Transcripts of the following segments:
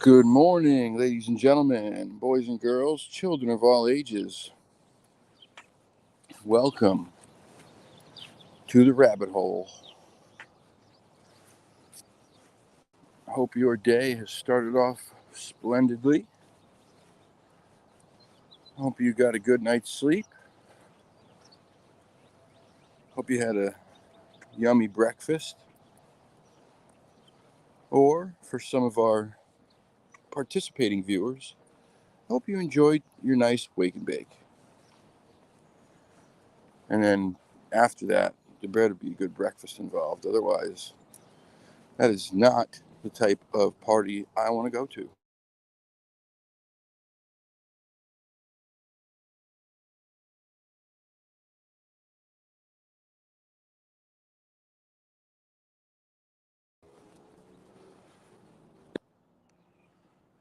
Good morning, ladies and gentlemen, boys and girls, children of all ages. Welcome to the rabbit hole. Hope your day has started off splendidly. Hope you got a good night's sleep. Hope you had a yummy breakfast. Or, for some of our participating viewers, hope you enjoyed your nice wake and bake. And then after that, there better be a good breakfast involved. Otherwise, that is not the type of party I want to go to.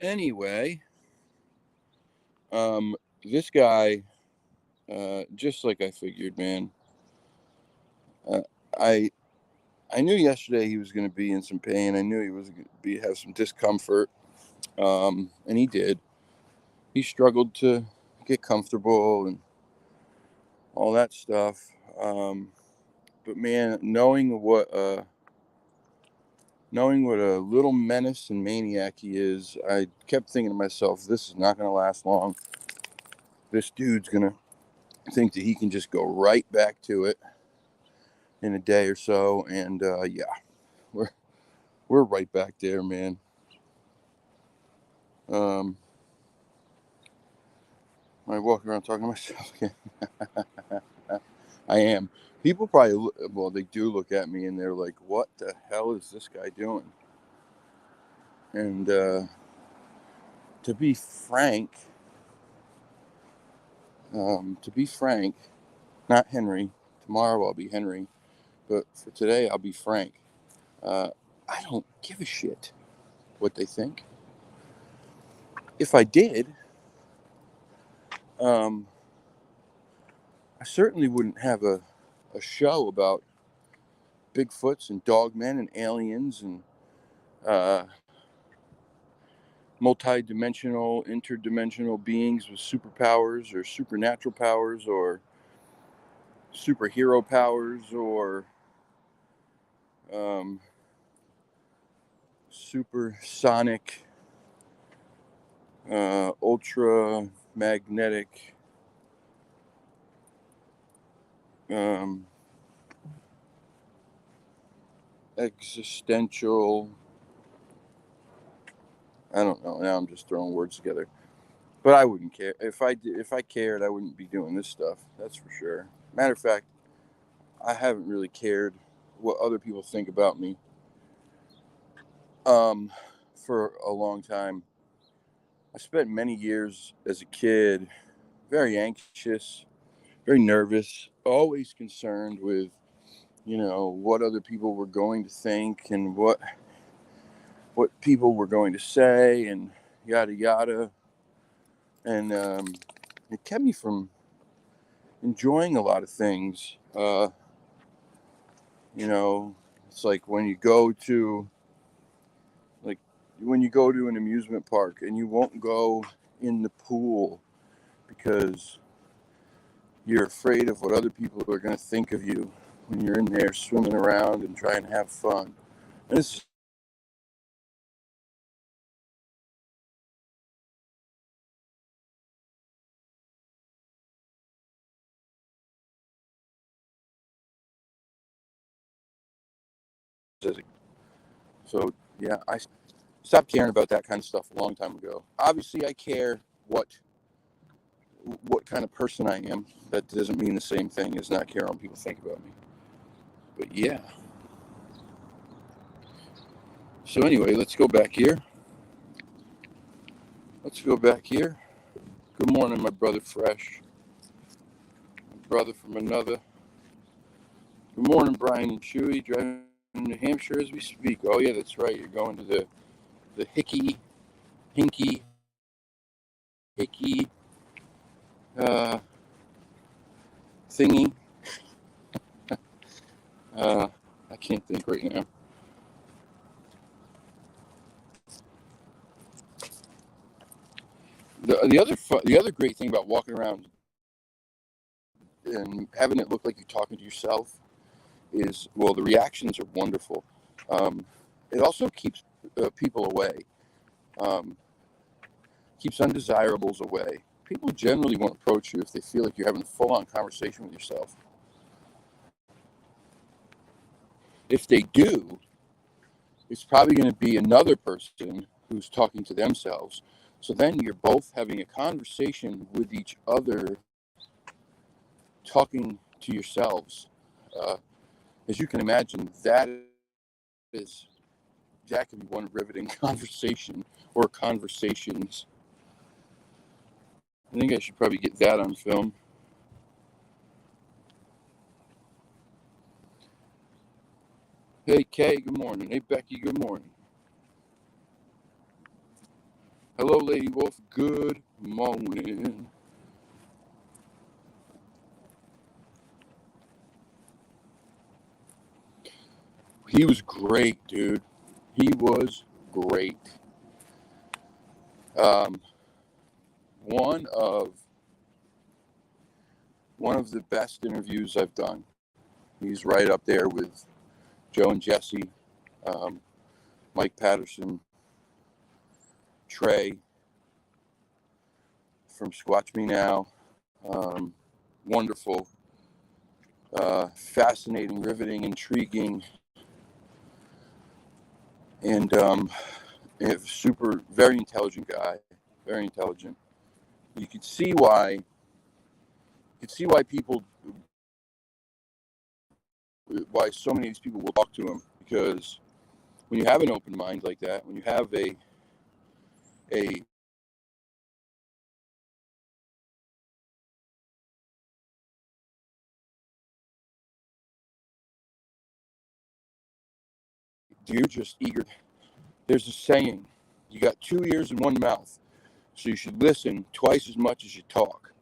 Anyway, this guy, just like I figured, man. Uh, I I knew yesterday he was going to be in some pain. I knew he was going to have some discomfort, and he did. He struggled to get comfortable and all that stuff. But man, knowing what a little menace and maniac he is, I kept thinking to myself, this is not going to last long. This dude's going to think that he can just go right back to it in a day or so, and yeah, we're right back there, man. I walk around talking to myself again. I am. People probably, well, they do look at me and they're like, "What the hell is this guy doing?" And to be frank, not Henry. Tomorrow I'll be Henry, but for today I'll be Frank. Uh, I don't give a shit what they think. If I did, um, I certainly wouldn't have a show about Bigfoots and dogmen and aliens and uh, multi-dimensional, interdimensional beings with superpowers or supernatural powers or superhero powers or um, supersonic, ultra magnetic, um, existential. I don't know. Now I'm just throwing words together. But I wouldn't care. If I cared, I wouldn't be doing this stuff. That's for sure. Matter of fact, I haven't really cared what other people think about me um, for a long time. I spent many years as a kid very anxious, very nervous, always concerned with, what other people were going to think and what people were going to say and yada yada. And it kept me from enjoying a lot of things. It's like like when you go to an amusement park and you won't go in the pool because you're afraid of what other people are going to think of you when you're in there swimming around and trying to have fun. And this is so yeah, I stopped caring about that kind of stuff a long time ago. Obviously, I care what kind of person I am. That doesn't mean the same thing as not caring what people think about me. But yeah. So anyway, let's go back here. Good morning, my brother Fresh, my brother from another. Good morning, Brian and Chewy, driving to New Hampshire as we speak. Oh yeah, that's right. You're going to the hickey uh, thingy. Uh, I can't think right now. the other great thing about walking around and having it look like you're talking to yourself is, well, the reactions are wonderful. It also keeps people away, um, keeps undesirables away. People generally won't approach you if they feel like you're having a full-on conversation with yourself. If they do, it's probably going to be another person who's talking to themselves. So then you're both having a conversation with each other, talking to yourselves. As you can imagine, that can be one riveting conversation or conversations. I think I should probably get that on film. Hey, Kay, good morning. Hey, Becky, good morning. Hello, Lady Wolf, good morning. He was great, dude. He was great. Um, one of the best interviews I've done. He's right up there with Joe and Jesse, um, Mike Patterson, Trey from Squatch Me Now. Wonderful, fascinating, riveting, intriguing, and super, very intelligent guy. Very intelligent. You could see why. Why so many of these people will talk to him, because when you have an open mind like that, when you have a you're just eager. There's a saying, you got 2 ears and 1 mouth, so you should listen twice as much as you talk.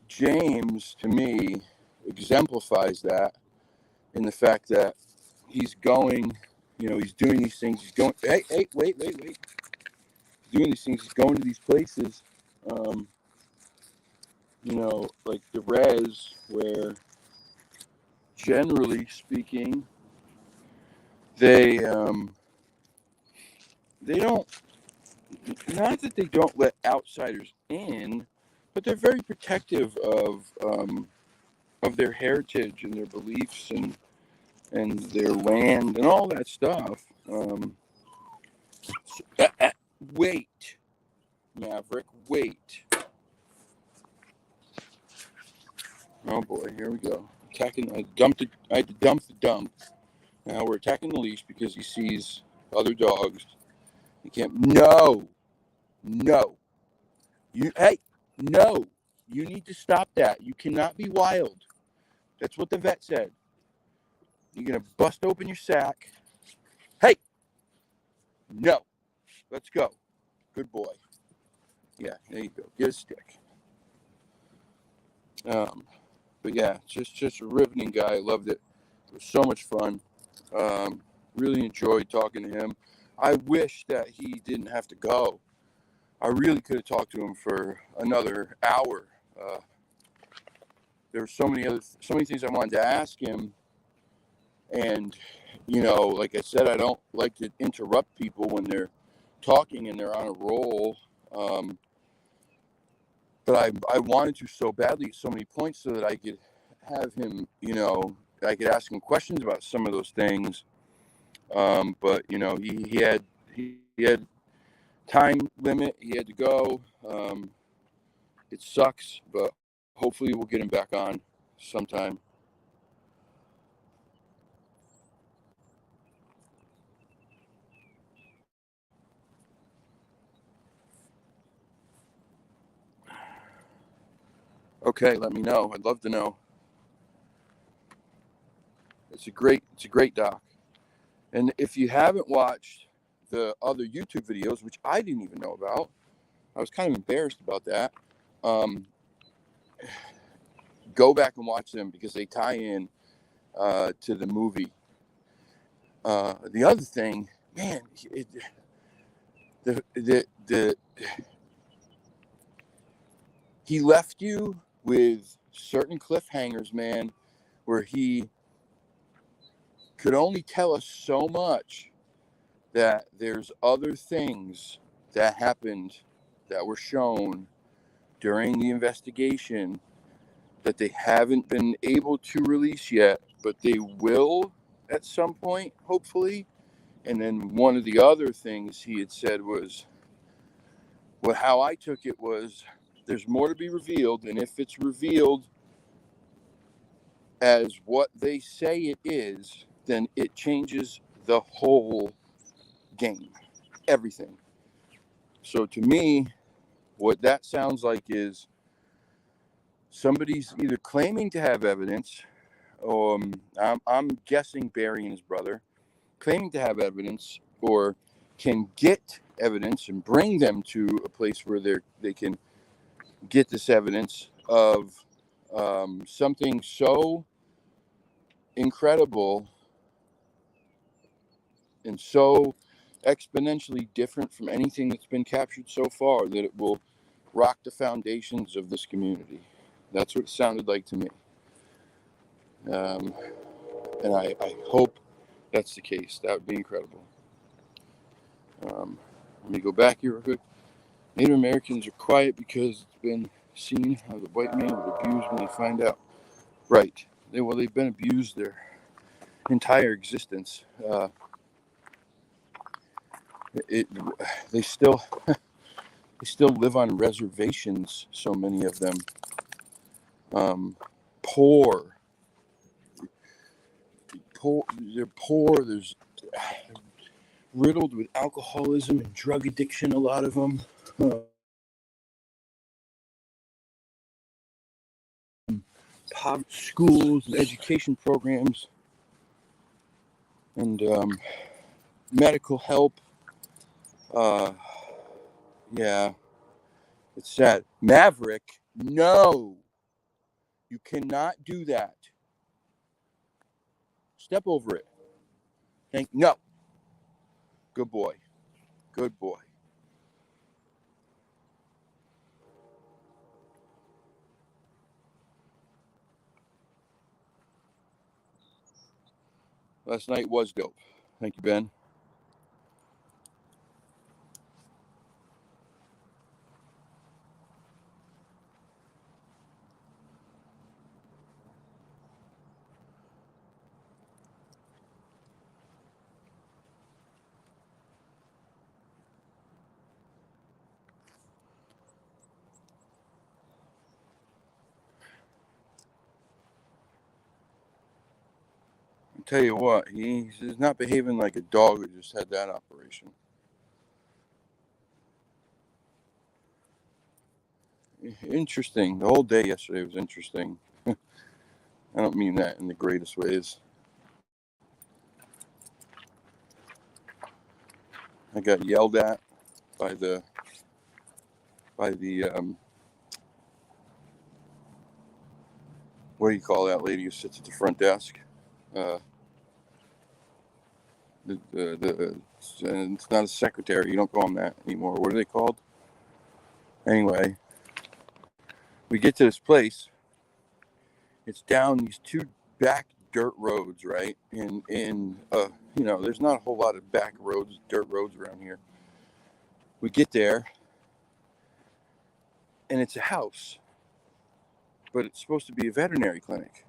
James, to me, exemplifies that in the fact that he's going, he's doing these things. He's going, hey, wait. Doing these things. He's going to these places, like the res, where generally speaking, they don't, not that they don't let outsiders in, but they're very protective of their heritage and their beliefs and their land and all that stuff. Wait, Maverick, wait. Oh boy, here we go. Attacking. I had to dump the dump. Now we're attacking the leash because he sees other dogs. He can't. No. Hey, no. You need to stop that. You cannot be wild. That's what the vet said. You're gonna bust open your sack. Hey, no. Let's go. Good boy. Yeah, there you go. Get a stick. But yeah, just a riveting guy. I loved it. It was so much fun. Really enjoyed talking to him. I wish that he didn't have to go. I really could have talked to him for another hour. There were so many things I wanted to ask him, and like I said, I don't like to interrupt people when they're talking and they're on a roll. But I wanted to so badly at so many points so that I could have him, I could ask him questions about some of those things. But he had time limit. He had to go. It sucks, but hopefully we'll get him back on sometime. Okay, let me know. I'd love to know. It's a great doc. And if you haven't watched the other YouTube videos, which I didn't even know about, I was kind of embarrassed about that. Go back and watch them because they tie in to the movie. The other thing, man, the he left you with certain cliffhangers, man, where he could only tell us so much, that there's other things that happened that were shown during the investigation that they haven't been able to release yet, but they will at some point, hopefully. And then one of the other things he had said was, well, how I took it was, there's more to be revealed, and if it's revealed as what they say it is, then it changes the whole game, everything. So to me, what that sounds like is somebody's either claiming to have evidence, I'm guessing Barry and his brother, claiming to have evidence, or can get evidence and bring them to a place where they can get this evidence of something so incredible and so exponentially different from anything that's been captured so far that it will rock the foundations of this community. That's what it sounded like to me. And I hope that's the case. That would be incredible. Let me go back here real quick. Native Americans are quiet because it's been seen how the white man would abuse when they find out. Right. They've been abused their entire existence. They still live on reservations. So many of them. Poor. They're poor. There's riddled with alcoholism and drug addiction. A lot of them. Schools and education programs and medical help. Yeah, it's sad. Maverick, no, you cannot do that. Step over it. No. Good boy. Good boy. Last night was dope. Thank you, Ben. I'll tell you what, he's not behaving like a dog who just had that operation. Interesting. The whole day yesterday was interesting. I don't mean that in the greatest ways. I got yelled at by the what do you call that lady who sits at the front desk? It's not a secretary. You don't call them that anymore. What are they called? Anyway, we get to this place. It's down these two back dirt roads, right? There's not a whole lot of back roads, dirt roads around here. We get there, and it's a house, but it's supposed to be a veterinary clinic.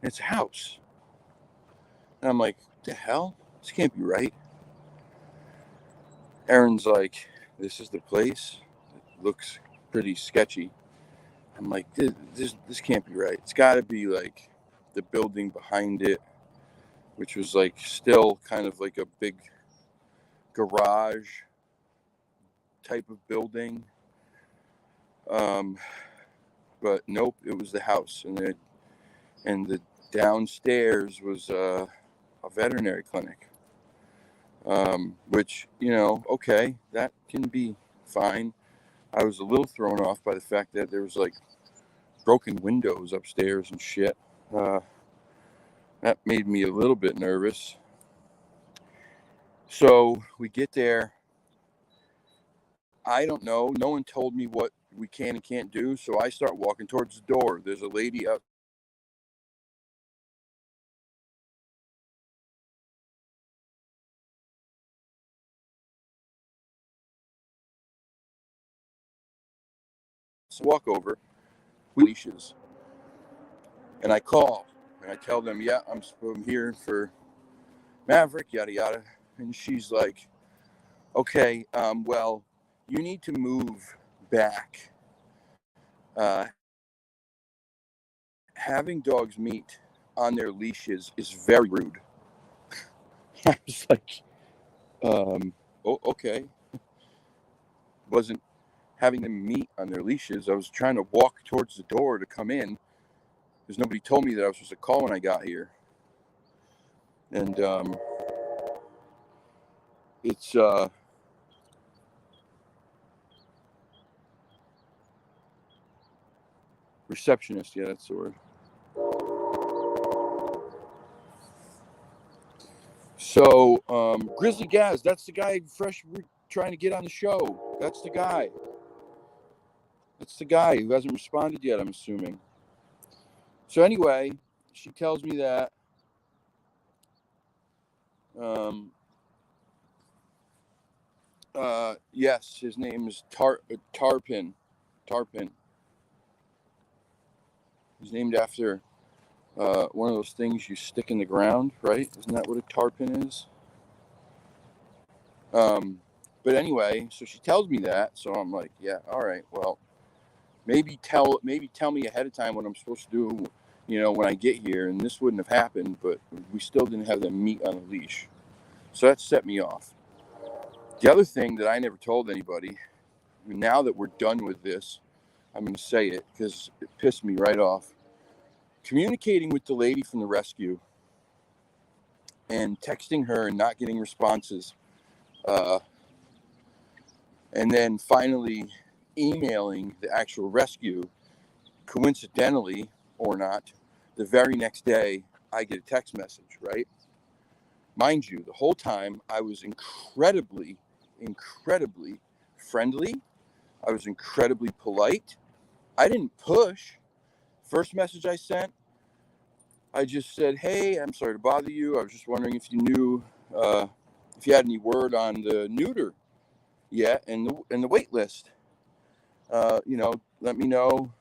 It's a house. And I'm like, what the hell? This can't be right. Aaron's like, this is the place. It looks pretty sketchy. I'm like, this can't be right. It's got to be like the building behind it, which was like still kind of like a big garage type of building. But nope, it was the house, and the downstairs was a veterinary clinic. Which, okay, that can be fine. I was a little thrown off by the fact that there was like broken windows upstairs and shit. That made me a little bit nervous. So we get there, I don't know. No one told me what we can and can't do. So I start walking towards the door. There's a lady out. So walk over, leashes, and I call and I tell them, yeah, I'm here for Maverick, yada yada. And she's like, okay, well, you need to move back. Uh, Having dogs meet on their leashes is very rude. I was like, oh, okay. Wasn't having them meet on their leashes. I was trying to walk towards the door to come in because nobody told me that I was supposed to call when I got here. And it's receptionist. Yeah, that's the word. So Grizzly Gaz, that's the guy fresh trying to get on the show. That's the guy. That's the guy who hasn't responded yet, I'm assuming. So anyway, she tells me that um, yes, his name is Tarpin. Tarpin. He's named after one of those things you stick in the ground, right? Isn't that what a tarpon is? Um, but anyway, so she tells me that, so I'm like, yeah, all right, well, maybe tell me ahead of time what I'm supposed to do, when I get here, and this wouldn't have happened, but we still didn't have them meet on a leash, so that set me off. The other thing that I never told anybody, now that we're done with this, I'm going to say it because it pissed me right off. Communicating with the lady from the rescue and texting her and not getting responses, uh, and then finally emailing the actual rescue, coincidentally or not, the very next day I get a text message, right? Mind you, the whole time I was incredibly, incredibly friendly. I was incredibly polite. I didn't push. First message I sent, I just said, hey, I'm sorry to bother you. I was just wondering if you knew, if you had any word on the neuter yet and the wait list. Let me know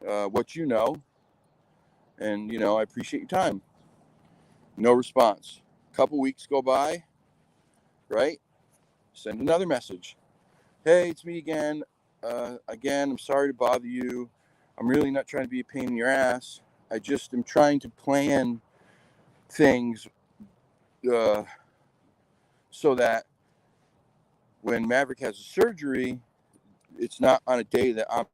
what you know, and I appreciate your time. No response. A couple weeks go by, right? Send another message. Hey, it's me again. Again, I'm sorry to bother you. I'm really not trying to be a pain in your ass. I just am trying to plan things uh, so that when Maverick has a surgery, it's not on a day that I'm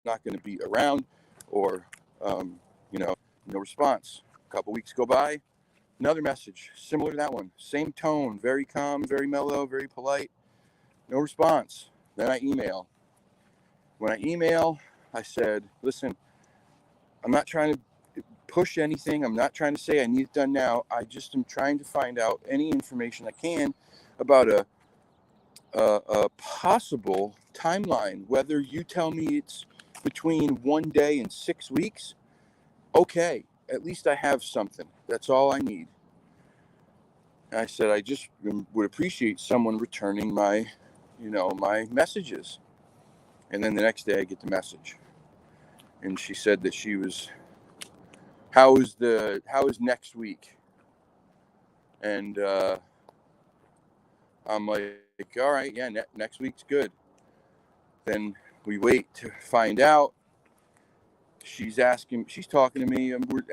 not going to be around, or um, no response. A couple weeks go by, another message similar to that one, same tone, very calm, very mellow, very polite. No response. Then I email. When I email, I said, listen, I'm not trying to push anything. I'm not trying to say I need it done now. I just am trying to find out any information I can about a possible timeline. Whether you tell me it's between 1 day and 6 weeks, okay, at least I have something. That's all I need. And I said, I just would appreciate someone returning my messages. And then the next day I get the message. And she said that how is next week? And I'm like, all right, yeah, next week's good. Then we wait to find out. She's talking to me, and we're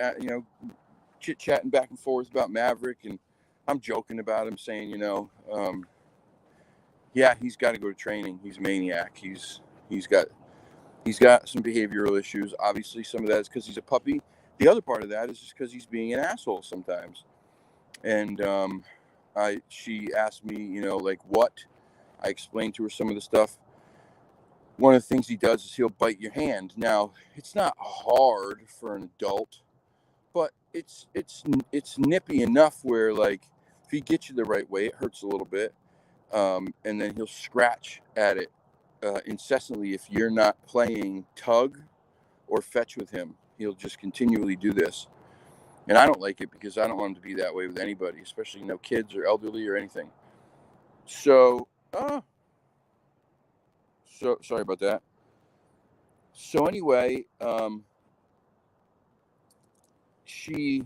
chit chatting back and forth about Maverick, and I'm joking about him, saying, yeah, he's got to go to training. He's a maniac. He's got some behavioral issues. Obviously, some of that is because he's a puppy. The other part of that is just because he's being an asshole sometimes. And she asked me, like what. I explained to her some of the stuff. one of the things he does is he'll bite your hand. Now, it's not hard for an adult, but it's nippy enough where, like, if he gets you the right way, it hurts a little bit. And then he'll scratch at it incessantly if you're not playing tug or fetch with him. He'll just continually do this. And I don't like it because I don't want him to be that way with anybody, especially, kids or elderly or anything. So, sorry about that. So anyway, she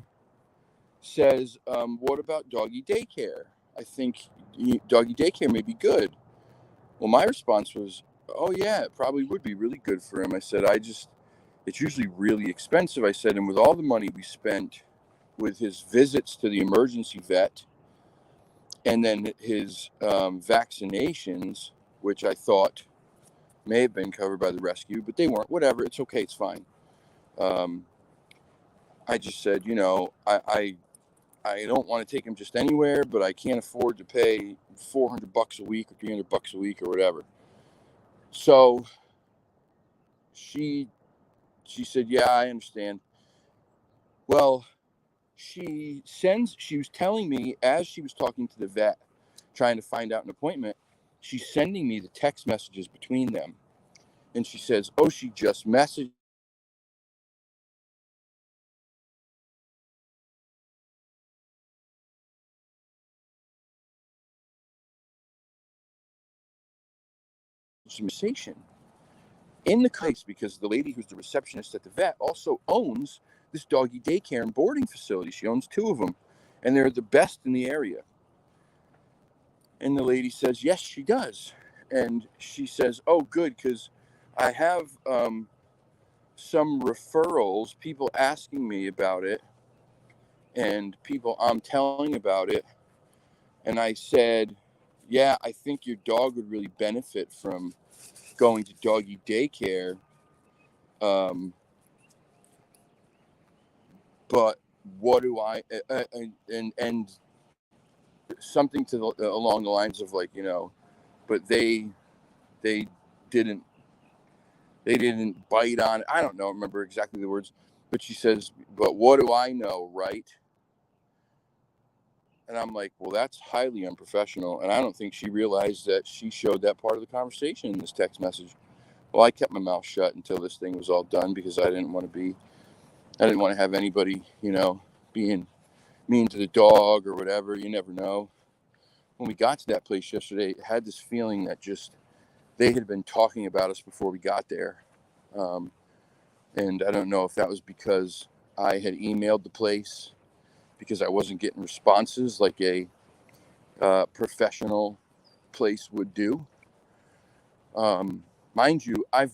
says, what about doggy daycare? I think doggy daycare may be good. Well, my response was, oh yeah, it probably would be really good for him. I said, it's usually really expensive. I said, and with all the money we spent with his visits to the emergency vet and then his vaccinations, which I thought may have been covered by the rescue, but they weren't. Whatever, it's okay, it's fine. I just said, I don't want to take him just anywhere, but I can't afford to pay $400 a week or $300 a week or whatever. So she said, yeah, I understand. Well, she was telling me as she was talking to the vet, trying to find out an appointment, she's sending me the text messages between them. And she says, oh, she just messaged conversation in the case because the lady who's the receptionist at the vet also owns this doggy daycare and boarding facility. She owns 2 of them, and they're the best in the area. And the lady says, yes, she does. And she says, oh, good, because I have some referrals, people asking me about it, and people I'm telling about it. And I said, yeah, I think your dog would really benefit from going to doggy daycare. But what do I, and something along the lines of, like, but they didn't bite on it. I don't know, remember exactly the words, but she says, but what do I know, right? And I'm like, well, that's highly unprofessional. And I don't think she realized that she showed that part of the conversation in this text message. Well, I kept my mouth shut until this thing was all done because I didn't want to have anybody, being mean to the dog or whatever. You never know. When we got to that place yesterday, it had this feeling that just they had been talking about us before we got there. And I don't know if that was because I had emailed the place because I wasn't getting responses like a professional place would do. Mind you, I've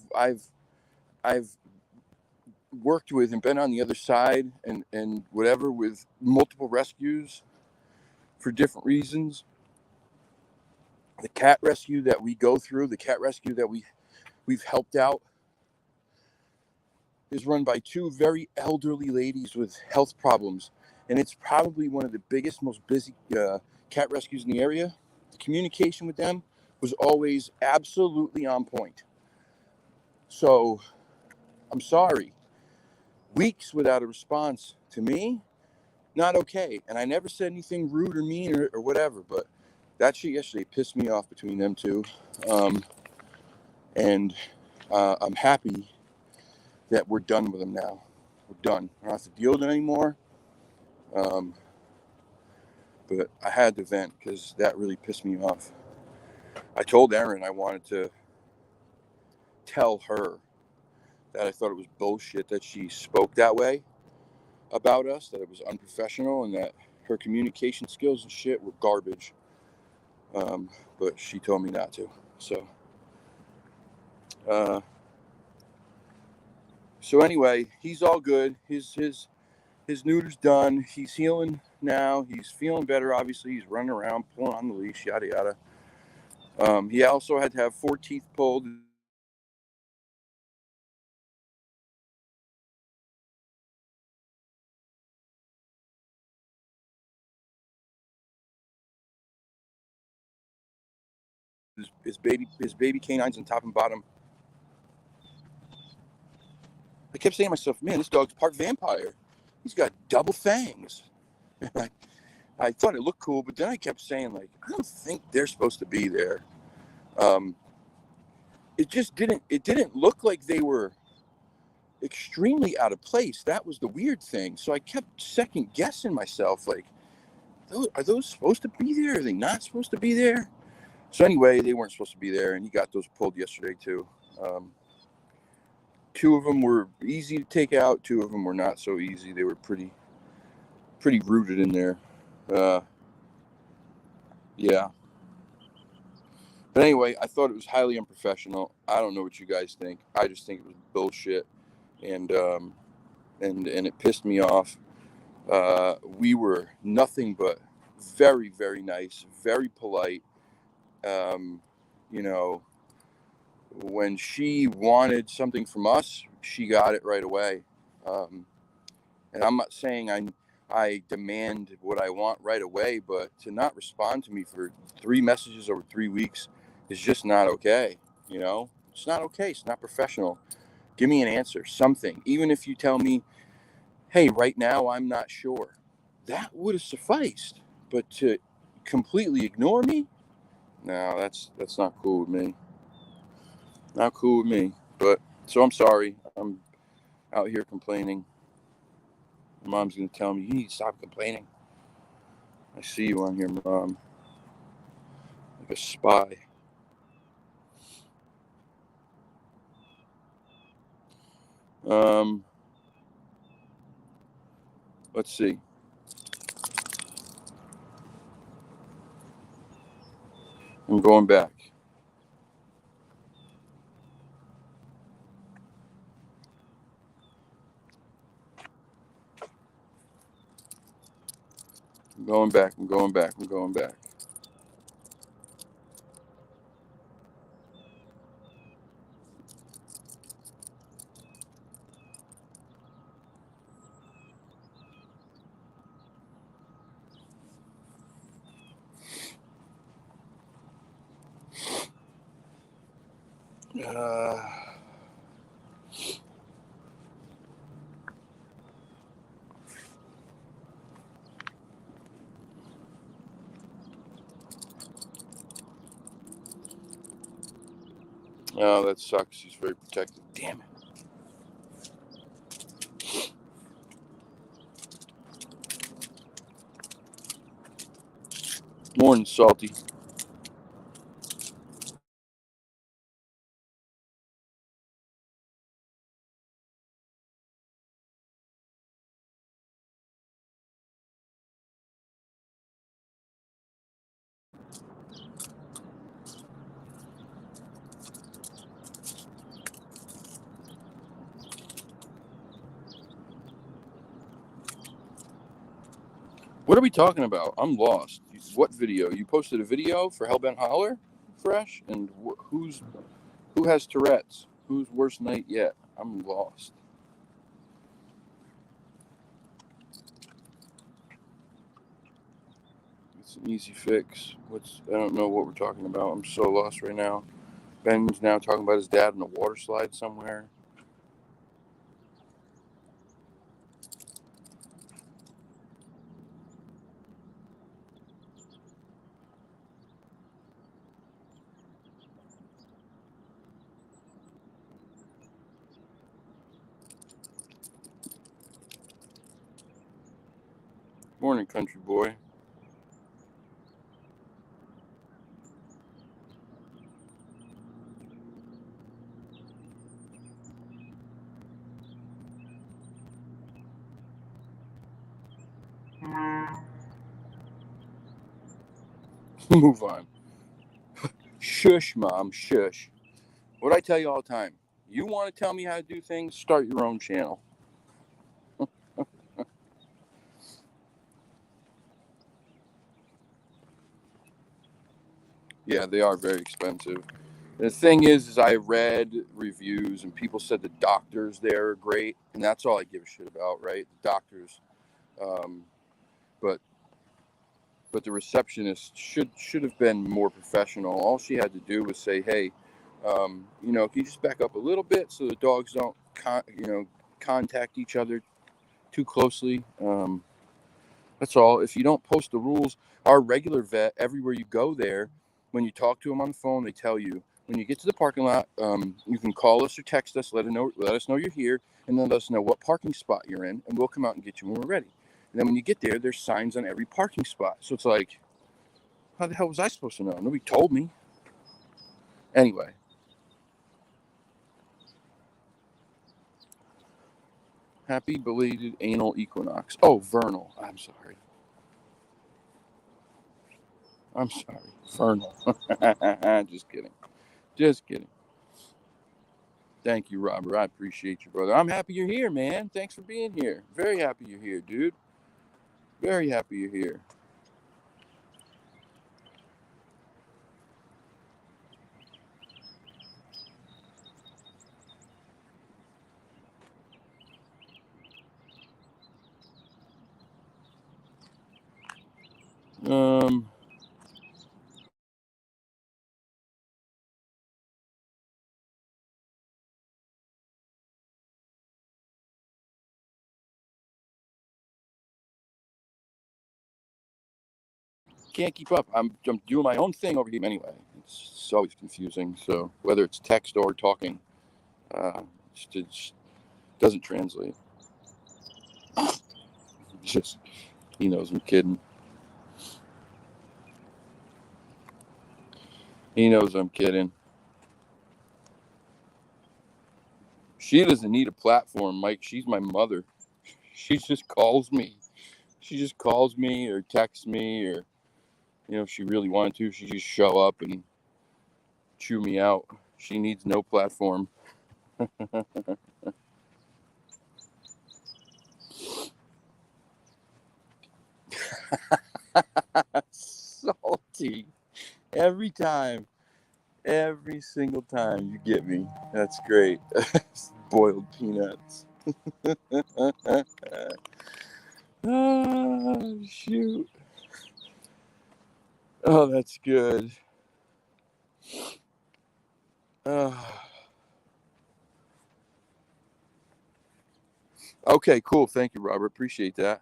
worked with and been on the other side and whatever with multiple rescues for different reasons. The cat rescue that we go through, the cat rescue that we've helped out, is run by 2 very elderly ladies with health problems, and it's probably one of the biggest, most busy cat rescues in the area. The communication with them was always absolutely on point. So I'm sorry, weeks without a response to me, not okay. And I never said anything rude or mean or whatever, but that shit yesterday pissed me off between them 2. And I'm happy that we're done with them now. We're done. I don't have to deal with it anymore. But I had to vent because that really pissed me off. I told Erin I wanted to tell her that I thought it was bullshit that she spoke that way about us, that it was unprofessional, and that her communication skills and shit were garbage. But she told me not to. So anyway, he's all good. His neuter's done. He's healing now. He's feeling better. Obviously, he's running around, pulling on the leash, yada yada. He also had to have 4 teeth pulled. His baby canines on top and bottom I kept saying to myself, man, this dog's part vampire. He's got double fangs. And I thought it looked cool, but then I kept saying, like, I don't think they're supposed to be there. It just didn't look like they were extremely out of place. That was the weird thing. So I kept second guessing myself, like, are those supposed to be there? Are they not supposed to be there? So anyway, they weren't supposed to be there, and he got those pulled yesterday too. Two of them were easy to take out. Two of them were not so easy. They were pretty rooted in there. Yeah. But anyway, I thought it was highly unprofessional. I don't know what you guys think. I just think it was bullshit, and it pissed me off. We were nothing but very, very nice, very polite. You know, when she wanted something from us, she got it right away. And I'm not saying I demand what I want right away, but to not respond to me for 3 messages over 3 weeks is just not okay. You know, it's not okay. It's not professional. Give me an answer, something. Even if you tell me, hey, right now I'm not sure, that would have sufficed. But to completely ignore me, no, that's not cool with me. Not cool with me. But so I'm sorry. I'm out here complaining. My mom's gonna tell me, you need to stop complaining. I see you on here, Mom. Like a spy. Let's see. I'm going back. I'm going back. I'm going back. I'm going back. Oh, that sucks. He's very protected. Damn it. Morning, Salty. What are we talking about? I'm lost. What video? You posted a video for Hellbent Holler Fresh? And who has Tourette's? Whose worst night yet? I'm lost. It's an easy fix. I don't know what we're talking about. I'm so lost right now. Ben's now talking about his dad in a water slide somewhere. Morning, country boy. Move on. Shush, Mom, shush. What I tell you all the time, you want to tell me how to do things, start your own channel. Yeah, they are very expensive. The thing is I read reviews and people said the doctors there are great, and that's all I give a shit about, right? The doctors, um, but the receptionist should have been more professional. All she had to do was say, "Hey, can you just back up a little bit so the dogs don't, contact each other too closely. That's all. If you don't post the rules, our regular vet, everywhere you go there, when you talk to them on the phone, they tell you. When you get to the parking lot, you can call us or text us, let us know you're here, and then let us know what parking spot you're in, and we'll come out and get you when we're ready. And then when you get there, there's signs on every parking spot. So it's like, how the hell was I supposed to know? Nobody told me. Anyway. Happy belated anal equinox. Oh, vernal. I'm sorry. Vernal. Just kidding. Just kidding. Thank you, Robert. I appreciate you, brother. I'm happy you're here, man. Thanks for being here. Very happy you're here, dude. Very happy you're here. Um, can't keep up. I'm doing my own thing over here anyway. It's always confusing. So whether it's text or talking, uh, it just doesn't translate. Just he knows I'm kidding. He knows I'm kidding. She doesn't need a platform, Mike. She's my mother. She just calls me. She just calls me or texts me, or if she really wanted to, she just show up and chew me out. She needs no platform. Salty. Every time. Every single time you get me. That's great. Boiled peanuts. Oh, shoot. Oh, that's good. Okay, cool. Thank you, Robert. Appreciate that.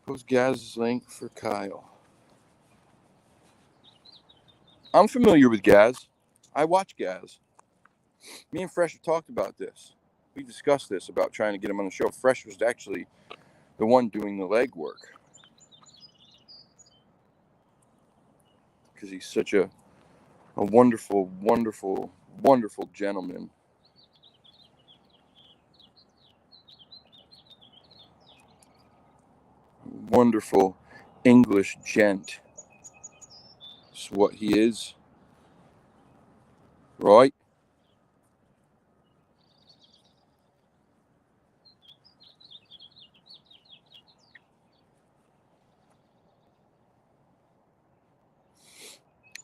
Post Gaz's link for Kyle. I'm familiar with Gaz. I watch Gaz. Me and Fresh have talked about this. We discussed this about trying to get him on the show. Fresh was actually the one doing the legwork because he's such a wonderful, wonderful, wonderful gentleman. Wonderful English gent. That's what he is. Right?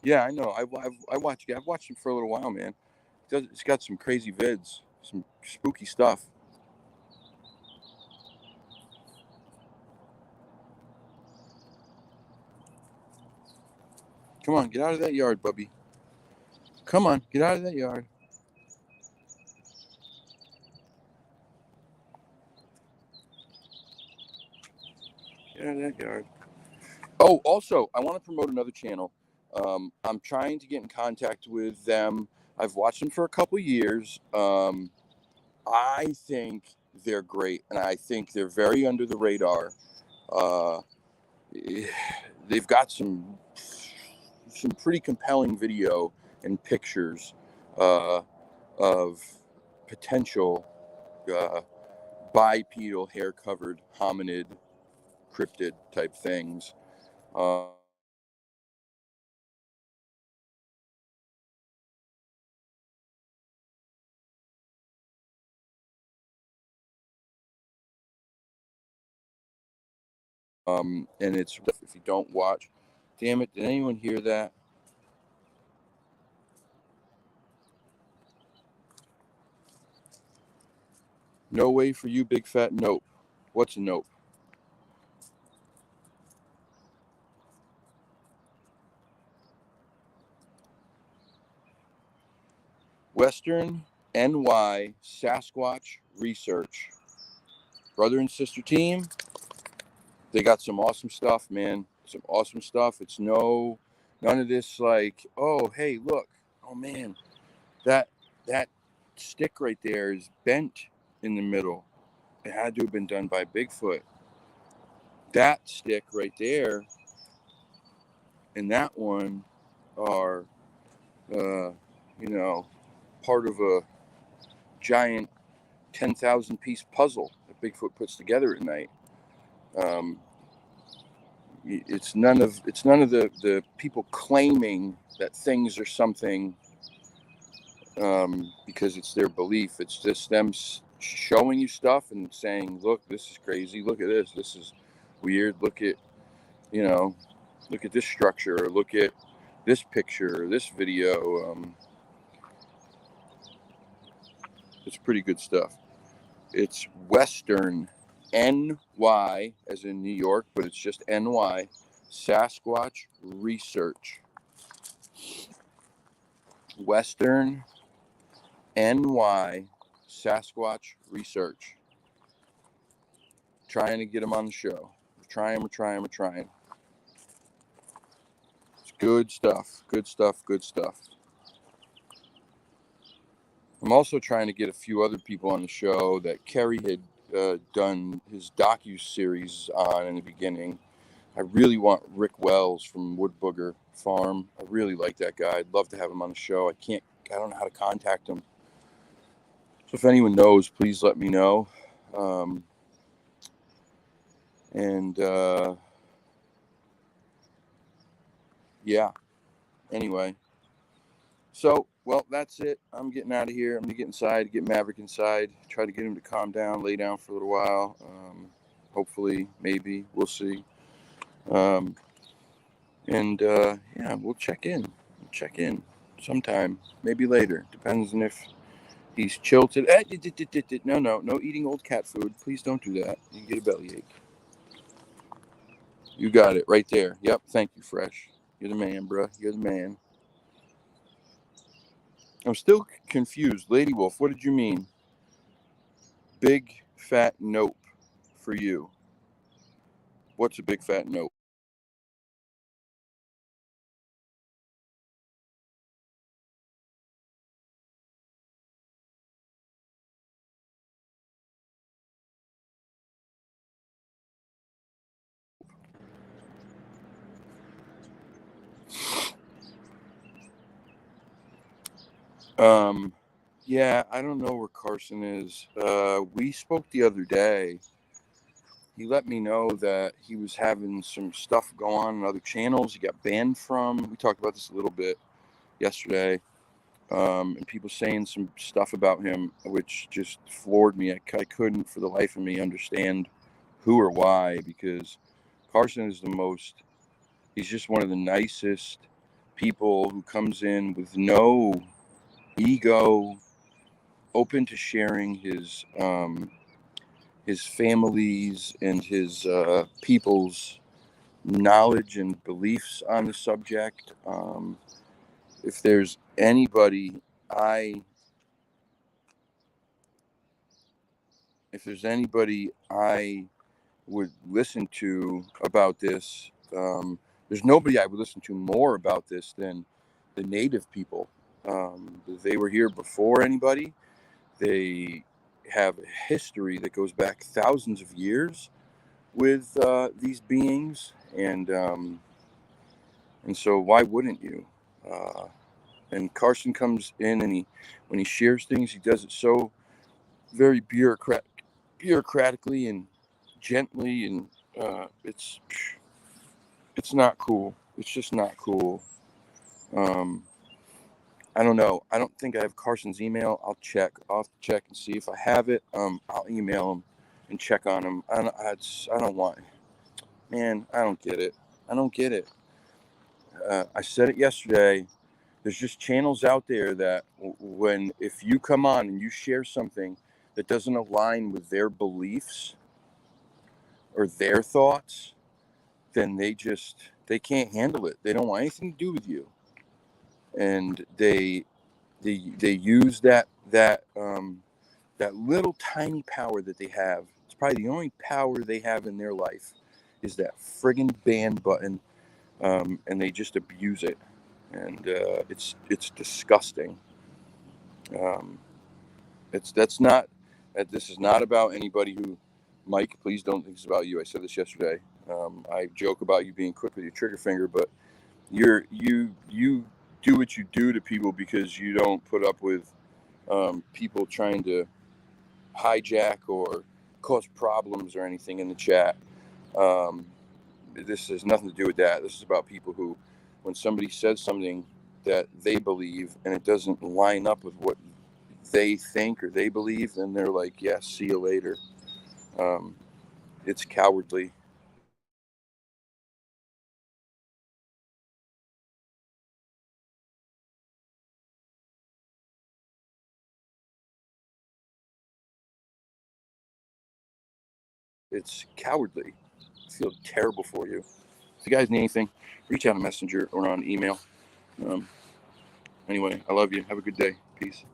Yeah, I know. I've watched him for a little while, man. He's got some crazy vids, some spooky stuff. Come on, get out of that yard, Bubby. Come on, get out of that yard. Get out of that yard. Oh, also, I want to promote another channel. I'm trying to get in contact with them. I've watched them for a couple years. I think they're great, and I think they're very under the radar. Uh, they've got some pretty compelling video and pictures of potential uh, bipedal hair-covered hominid cryptid type things. Uh, and it's if you don't watch, damn it, did anyone hear that? No way for you, big fat nope. What's a nope? Western NY Sasquatch Research. Brother and sister team, they got some awesome stuff, man. Some awesome stuff. It's none of this like, oh, hey, look, oh man, that stick right there is bent in the middle. It had to have been done by Bigfoot. That stick right there and that one are, part of a giant 10,000 piece puzzle that Bigfoot puts together at night. It's none of the people claiming that things are something because it's their belief. It's just them showing you stuff and saying, look, this is crazy. Look at this. This is weird. Look at this structure, or look at this picture, or this video. It's pretty good stuff. It's Western NY, as in New York, but it's just NY Sasquatch Research. Western NY Sasquatch Research. Trying to get them on the show. We're trying. It's good stuff. I'm also trying to get a few other people on the show that Kerry had done his docu-series on in the beginning. I really want Rick Wells from Wood Booger Farm. I really like that guy. I'd love to have him on the show. I don't know how to contact him. So if anyone knows, please let me know. Yeah. Anyway. So, well, that's it. I'm getting out of here. I'm going to get inside, get Maverick inside, try to get him to calm down, lay down for a little while. Hopefully, maybe, we'll see. Yeah, we'll check in. Sometime, maybe later. Depends on if he's chilled today. No eating old cat food. Please don't do that. You can get a bellyache. You got it right there. Yep, thank you, Fresh. You're the man, bro. You're the man. I'm still confused. Lady Wolf, what did you mean? Big fat nope for you. What's a big fat nope? Yeah, I don't know where Carson is. We spoke the other day. He let me know that he was having some stuff go on in other channels. He got banned from. We talked about this a little bit yesterday. And people saying some stuff about him, which just floored me. I couldn't for the life of me understand who or why, because Carson is he's just one of the nicest people who comes in with no ego, open to sharing his family's and his people's knowledge and beliefs on the subject. If there's anybody I would listen to about this, there's nobody I would listen to more about this than the native people. They were here before anybody. They have a history that goes back thousands of years with these beings, and so why wouldn't you? And Carson comes in, and when he shares things, he does it so very bureaucratically and gently, and it's not cool. It's just not cool. I don't know. I don't think I have Carson's email. I'll check. I'll have to check and see if I have it. I'll email him and check on him. I don't want. Man, I don't get it. I said it yesterday. There's just channels out there that if you come on and you share something that doesn't align with their beliefs or their thoughts, then they can't handle it. They don't want anything to do with you. And they They use that little tiny power that they have. It's probably the only power they have in their life is that friggin' ban button, and they just abuse it, and it's disgusting. Um, it's that's not this is not about anybody who, Mike. Please don't think it's about you. I said this yesterday. I joke about you being quick with your trigger finger, but you do what you do to people because you don't put up with people trying to hijack or cause problems or anything in the chat. Um, this has nothing to do with that. This is about people who, when somebody says something that they believe and it doesn't line up with what they think or they believe, then they're like, "Yeah, see you later." Um, it's cowardly. It's cowardly. I feel terrible for you. If you guys need anything, reach out on Messenger or on email. Um, anyway, I love you. Have a good day. Peace.